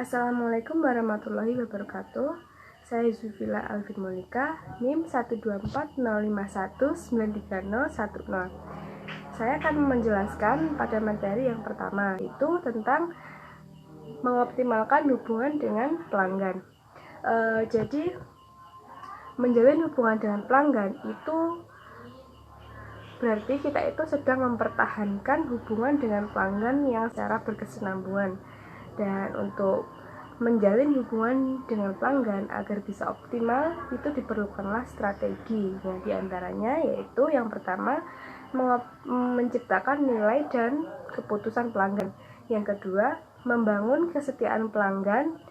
Assalamualaikum warahmatullahi wabarakatuh. Saya Zufila Alvin Monika, NIM 12405193010. Saya akan menjelaskan pada materi yang pertama, yaitu tentang mengoptimalkan hubungan dengan pelanggan. Jadi menjalin hubungan dengan pelanggan itu berarti kita itu sedang mempertahankan hubungan dengan pelanggan yang secara berkesinambungan. Dan untuk menjalin hubungan dengan pelanggan agar bisa optimal itu diperlukanlah strategi. Nah, diantaranya yaitu yang pertama menciptakan nilai dan keputusan pelanggan. Yang kedua, membangun kesetiaan pelanggan.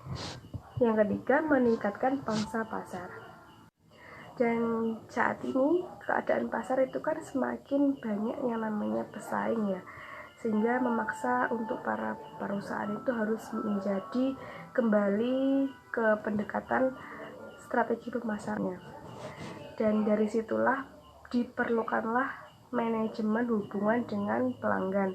Yang ketiga, meningkatkan pangsa pasar. Dan saat ini keadaan pasar itu kan semakin banyak yang namanya pesaing ya, sehingga memaksa untuk para perusahaan itu harus menjadi kembali ke pendekatan strategi pemasarannya. Dan dari situlah diperlukanlah manajemen hubungan dengan pelanggan.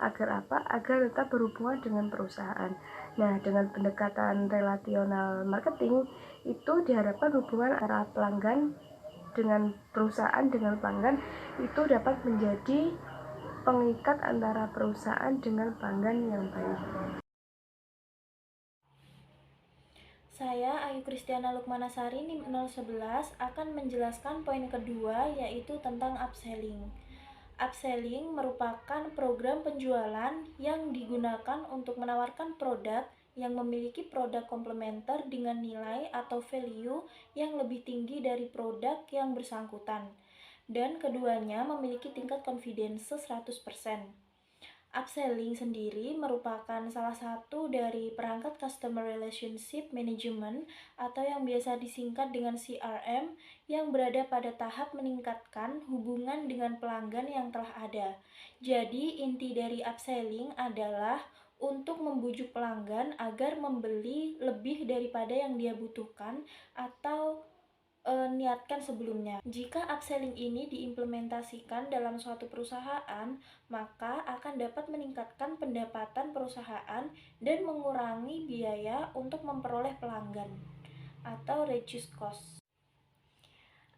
Agar apa? Agar tetap berhubungan dengan perusahaan. Nah, dengan pendekatan relational marketing itu diharapkan hubungan antara pelanggan dengan perusahaan dengan pelanggan itu dapat menjadi pengikat antara perusahaan dengan pelanggan yang baik. Saya, Ayu Kristiana Lukmanasari, NIM 011, akan menjelaskan poin kedua, yaitu tentang upselling. Upselling merupakan program penjualan yang digunakan untuk menawarkan produk yang memiliki produk komplementer dengan nilai atau value yang lebih tinggi dari produk yang bersangkutan, dan keduanya memiliki tingkat confidence 100%. Upselling sendiri merupakan salah satu dari perangkat Customer Relationship Management atau yang biasa disingkat dengan CRM yang berada pada tahap meningkatkan hubungan dengan pelanggan yang telah ada. Jadi inti dari upselling adalah untuk membujuk pelanggan agar membeli lebih daripada yang dia butuhkan atau niatkan sebelumnya. Jika upselling ini diimplementasikan dalam suatu perusahaan, maka akan dapat meningkatkan pendapatan perusahaan dan mengurangi biaya untuk memperoleh pelanggan atau reduce cost.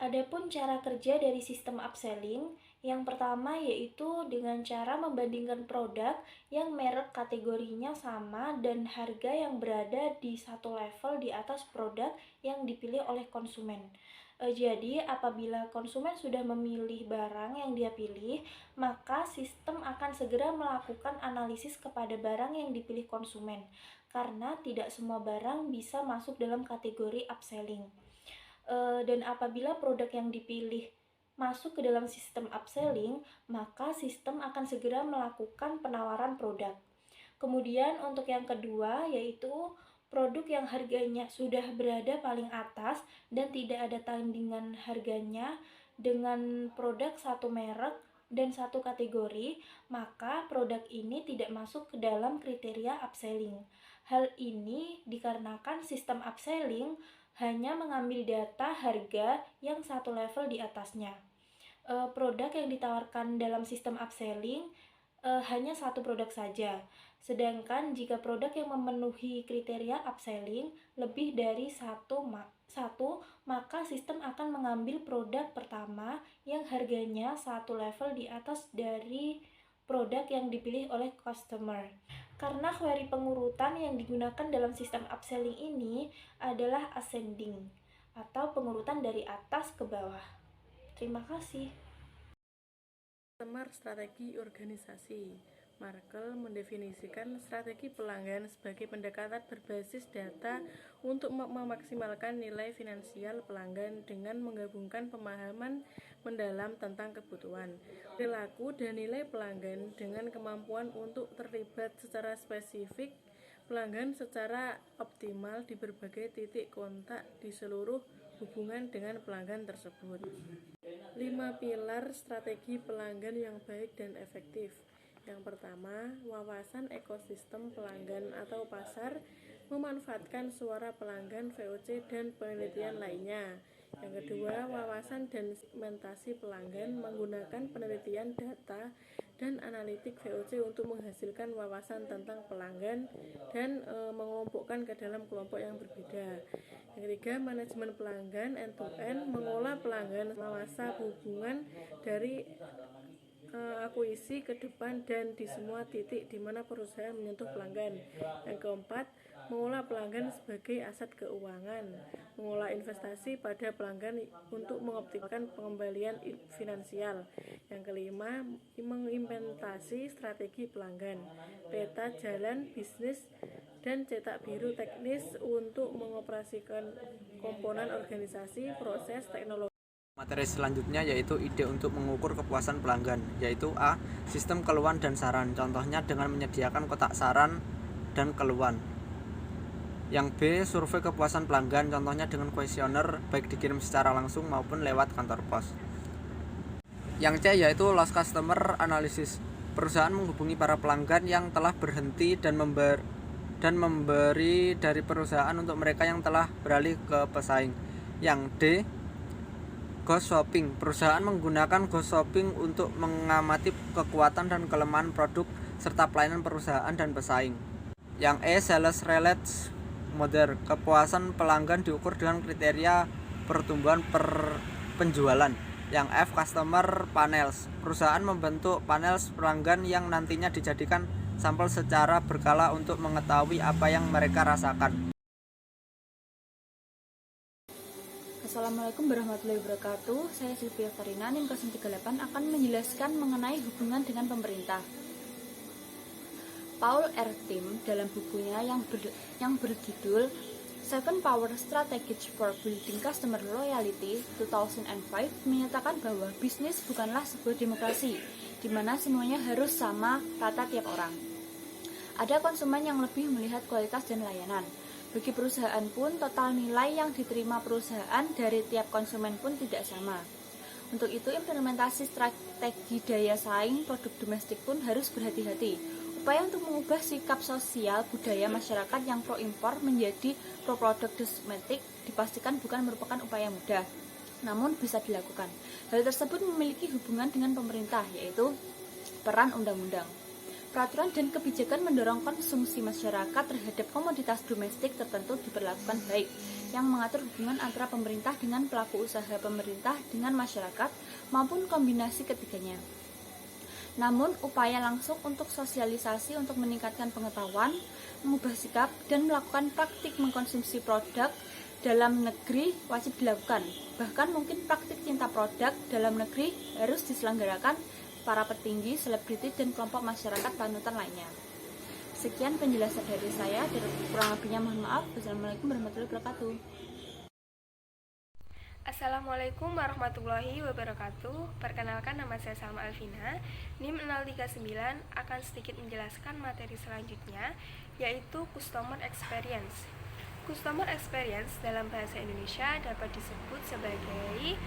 Adapun cara kerja dari sistem upselling, yang pertama yaitu dengan cara membandingkan produk yang merek kategorinya sama dan harga yang berada di satu level di atas produk yang dipilih oleh konsumen. Jadi apabila konsumen sudah memilih barang yang dia pilih, maka sistem akan segera melakukan analisis kepada barang yang dipilih konsumen, karena tidak semua barang bisa masuk dalam kategori upselling. Dan apabila produk yang dipilih masuk ke dalam sistem upselling, maka sistem akan segera melakukan penawaran produk. Kemudian untuk yang kedua yaitu produk yang harganya sudah berada paling atas dan tidak ada tandingan harganya dengan produk satu merek dan satu kategori, maka produk ini tidak masuk ke dalam kriteria upselling. Hal ini dikarenakan sistem upselling hanya mengambil data harga yang satu level di atasnya. Produk yang ditawarkan dalam sistem upselling hanya satu produk saja. Sedangkan jika produk yang memenuhi kriteria upselling lebih dari satu, maka sistem akan mengambil produk pertama yang harganya satu level di atas dari produk yang dipilih oleh customer. Karena query pengurutan yang digunakan dalam sistem upselling ini adalah ascending atau pengurutan dari atas ke bawah. Terima kasih. Strategi organisasi. Markel mendefinisikan strategi pelanggan sebagai pendekatan berbasis data untuk memaksimalkan nilai finansial pelanggan dengan menggabungkan pemahaman mendalam tentang kebutuhan, perilaku, dan nilai pelanggan dengan kemampuan untuk terlibat secara spesifik pelanggan secara optimal di berbagai titik kontak di seluruh hubungan dengan pelanggan tersebut. 5 pilar strategi pelanggan yang baik dan efektif. Yang pertama, wawasan ekosistem pelanggan atau pasar, memanfaatkan suara pelanggan, VOC, dan penelitian lainnya. Yang kedua, wawasan dan segmentasi pelanggan menggunakan penelitian data dan analitik VOC untuk menghasilkan wawasan tentang pelanggan dan mengelompokkan ke dalam kelompok yang berbeda. Yang ketiga, manajemen pelanggan end-to-end mengolah pelanggan masa hubungan dari akuisisi ke depan dan di semua titik di mana perusahaan menyentuh pelanggan. Yang keempat, mengolah pelanggan sebagai aset keuangan, mengolah investasi pada pelanggan untuk mengoptimalkan pengembalian finansial. Yang kelima, mengimplementasi strategi pelanggan, peta jalan bisnis dan cetak biru teknis untuk mengoperasikan komponen organisasi, proses, teknologi. Materi selanjutnya yaitu ide untuk mengukur kepuasan pelanggan, yaitu A. Sistem keluhan dan saran, contohnya dengan menyediakan kotak saran dan keluhan. Yang B. Survei kepuasan pelanggan, contohnya dengan kuesioner baik dikirim secara langsung maupun lewat kantor pos. Yang C. Yaitu lost customer analysis, perusahaan menghubungi para pelanggan yang telah berhenti dan memberi dari perusahaan untuk mereka yang telah beralih ke pesaing. Yang D. Ghost shopping, perusahaan menggunakan ghost shopping untuk mengamati kekuatan dan kelemahan produk serta pelayanan perusahaan dan pesaing. Yang E. Sales related model, kepuasan pelanggan diukur dengan kriteria pertumbuhan penjualan. Yang F. Customer panels, perusahaan membentuk panel pelanggan yang nantinya dijadikan sampel secara berkala untuk mengetahui apa yang mereka rasakan. Assalamualaikum warahmatullahi wabarakatuh. Saya Sylvia Farina, NIM 038 akan menjelaskan mengenai hubungan dengan pemerintah. Paul R. Tim dalam bukunya yang berjudul Seven Power Strategies for Building Customer Loyalty 2005 menyatakan bahwa bisnis bukanlah sebuah demokrasi, di mana semuanya harus sama rata tiap orang. Ada konsumen yang lebih melihat kualitas dan layanan. Bagi perusahaan pun, total nilai yang diterima perusahaan dari tiap konsumen pun tidak sama. Untuk itu, implementasi strategi daya saing produk domestik pun harus berhati-hati. Upaya untuk mengubah sikap sosial budaya masyarakat yang pro-impor menjadi pro-produk domestik dipastikan bukan merupakan upaya mudah, namun bisa dilakukan. Hal tersebut memiliki hubungan dengan pemerintah, yaitu peran undang-undang. Peraturan dan kebijakan mendorong konsumsi masyarakat terhadap komoditas domestik tertentu diberlakukan baik, yang mengatur hubungan antara pemerintah dengan pelaku usaha, pemerintah dengan masyarakat, maupun kombinasi ketiganya. Namun, upaya langsung untuk sosialisasi untuk meningkatkan pengetahuan, mengubah sikap, dan melakukan praktik mengkonsumsi produk dalam negeri wajib dilakukan. Bahkan mungkin praktik cinta produk dalam negeri harus diselenggarakan para petinggi, selebriti, dan kelompok masyarakat panutan lainnya. Sekian penjelasan dari saya, dan kurang lebihnya mohon maaf. Wassalamualaikum warahmatullahi wabarakatuh. Assalamualaikum warahmatullahi wabarakatuh. Perkenalkan, nama saya Salma Alvina, NIM 039, akan sedikit menjelaskan materi selanjutnya, yaitu Customer Experience. Customer Experience dalam bahasa Indonesia dapat disebut sebagai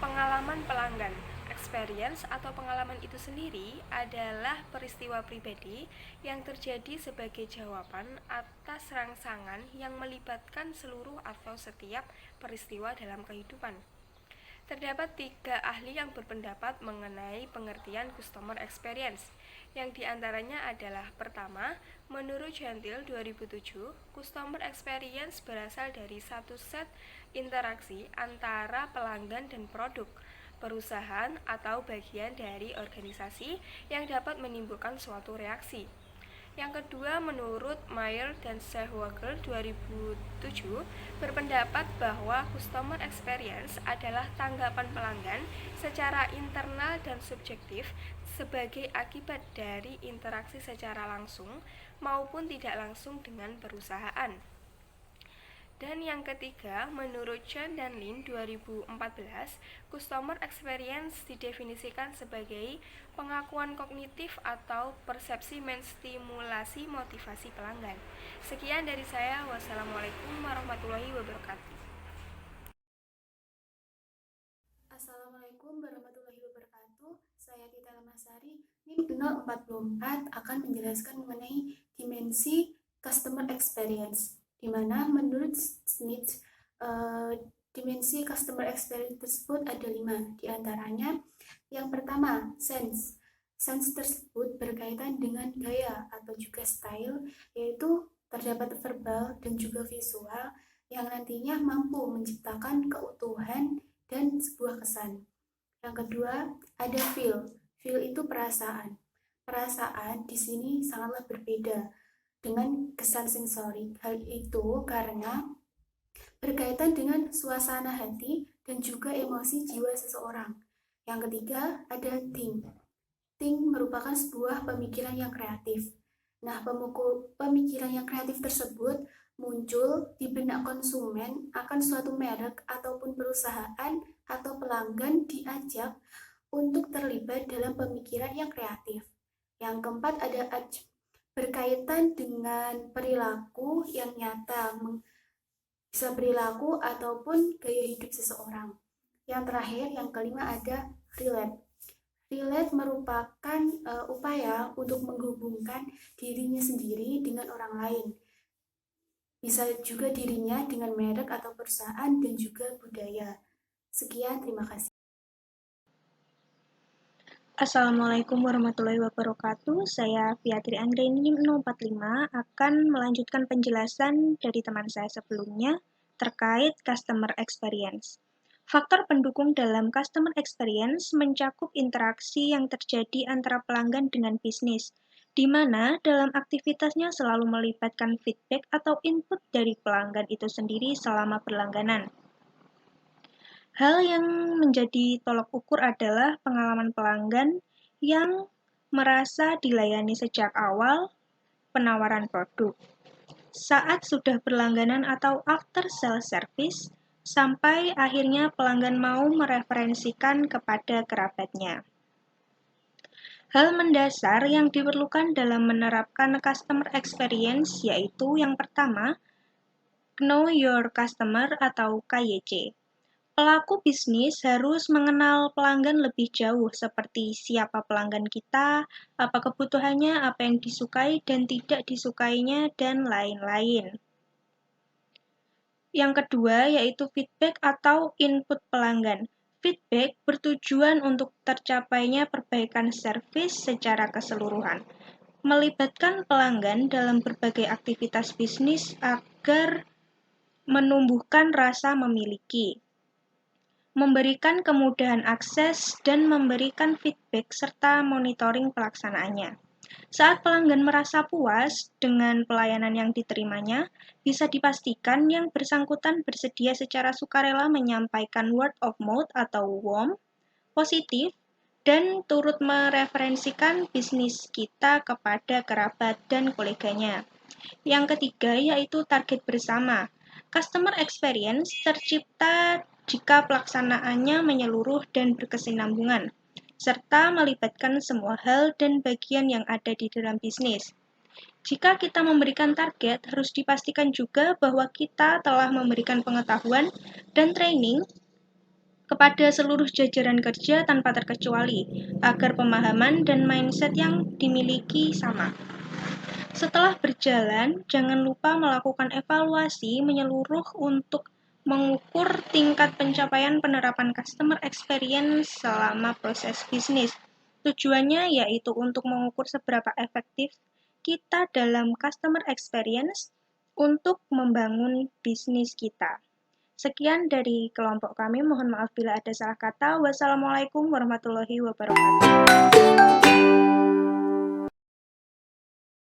pengalaman pelanggan. Experience atau pengalaman itu sendiri adalah peristiwa pribadi yang terjadi sebagai jawaban atas rangsangan yang melibatkan seluruh atau setiap peristiwa dalam kehidupan. Terdapat 3 ahli yang berpendapat mengenai pengertian customer experience, yang diantaranya adalah: pertama, menurut Gentile 2007, customer experience berasal dari satu set interaksi antara pelanggan dan produk, perusahaan atau bagian dari organisasi yang dapat menimbulkan suatu reaksi. Yang kedua, menurut Mayer dan Sehwagel 2007, berpendapat bahwa customer experience adalah tanggapan pelanggan secara internal dan subjektif sebagai akibat dari interaksi secara langsung maupun tidak langsung dengan perusahaan. Dan yang ketiga, menurut Chen dan Lin 2014, customer experience didefinisikan sebagai pengakuan kognitif atau persepsi menstimulasi motivasi pelanggan. Sekian dari saya. Wassalamualaikum warahmatullahi wabarakatuh. Assalamualaikum warahmatullahi wabarakatuh. Saya Tita Lamasari, NIM 044, akan menjelaskan mengenai dimensi customer experience, di mana menurut Smith Dimensi customer experience tersebut ada 5, diantaranya yang pertama, sense. Sense tersebut berkaitan dengan gaya atau juga style, yaitu terdapat verbal dan juga visual yang nantinya mampu menciptakan keutuhan dan sebuah kesan. Yang kedua, ada feel. Feel itu perasaan. Perasaan di sini sangatlah berbeda dengan kesan sensorik. Hal itu karena berkaitan dengan suasana hati dan juga emosi jiwa seseorang. Yang ketiga, ada think. Think merupakan sebuah pemikiran yang kreatif. Nah, pemikiran yang kreatif tersebut muncul di benak konsumen akan suatu merek ataupun perusahaan atau pelanggan diajak untuk terlibat dalam pemikiran yang kreatif. Yang keempat ada berkaitan dengan perilaku yang nyata, bisa perilaku ataupun gaya hidup seseorang. Yang terakhir, yang kelima ada relate. Relate merupakan upaya untuk menghubungkan dirinya sendiri dengan orang lain. Bisa juga dirinya dengan merek atau perusahaan dan juga budaya. Sekian, terima kasih. Assalamualaikum warahmatullahi wabarakatuh. Saya Fiatri Anggreni NIM 045 akan melanjutkan penjelasan dari teman saya sebelumnya terkait customer experience. Faktor pendukung dalam customer experience mencakup interaksi yang terjadi antara pelanggan dengan bisnis, di mana dalam aktivitasnya selalu melibatkan feedback atau input dari pelanggan itu sendiri selama berlangganan. Hal yang menjadi tolok ukur adalah pengalaman pelanggan yang merasa dilayani sejak awal penawaran produk, saat sudah berlangganan atau after sales service, sampai akhirnya pelanggan mau mereferensikan kepada kerabatnya. Hal mendasar yang diperlukan dalam menerapkan customer experience yaitu yang pertama, Know Your Customer atau KYC. Pelaku bisnis harus mengenal pelanggan lebih jauh, seperti siapa pelanggan kita, apa kebutuhannya, apa yang disukai dan tidak disukainya, dan lain-lain. Yang kedua yaitu feedback atau input pelanggan. Feedback bertujuan untuk tercapainya perbaikan servis secara keseluruhan, melibatkan pelanggan dalam berbagai aktivitas bisnis agar menumbuhkan rasa memiliki, memberikan kemudahan akses, dan memberikan feedback serta monitoring pelaksanaannya. Saat pelanggan merasa puas dengan pelayanan yang diterimanya, bisa dipastikan yang bersangkutan bersedia secara sukarela menyampaikan word of mouth atau WOM positif dan turut mereferensikan bisnis kita kepada kerabat dan koleganya. Yang ketiga yaitu target bersama. Customer experience tercipta jika pelaksanaannya menyeluruh dan berkesinambungan, serta melibatkan semua hal dan bagian yang ada di dalam bisnis. Jika kita memberikan target, harus dipastikan juga bahwa kita telah memberikan pengetahuan dan training kepada seluruh jajaran kerja tanpa terkecuali, agar pemahaman dan mindset yang dimiliki sama. Setelah berjalan, jangan lupa melakukan evaluasi menyeluruh untuk mengukur tingkat pencapaian penerapan customer experience selama proses bisnis. Tujuannya yaitu untuk mengukur seberapa efektif kita dalam customer experience untuk membangun bisnis kita. Sekian dari kelompok kami, mohon maaf bila ada salah kata. Wassalamualaikum warahmatullahi wabarakatuh.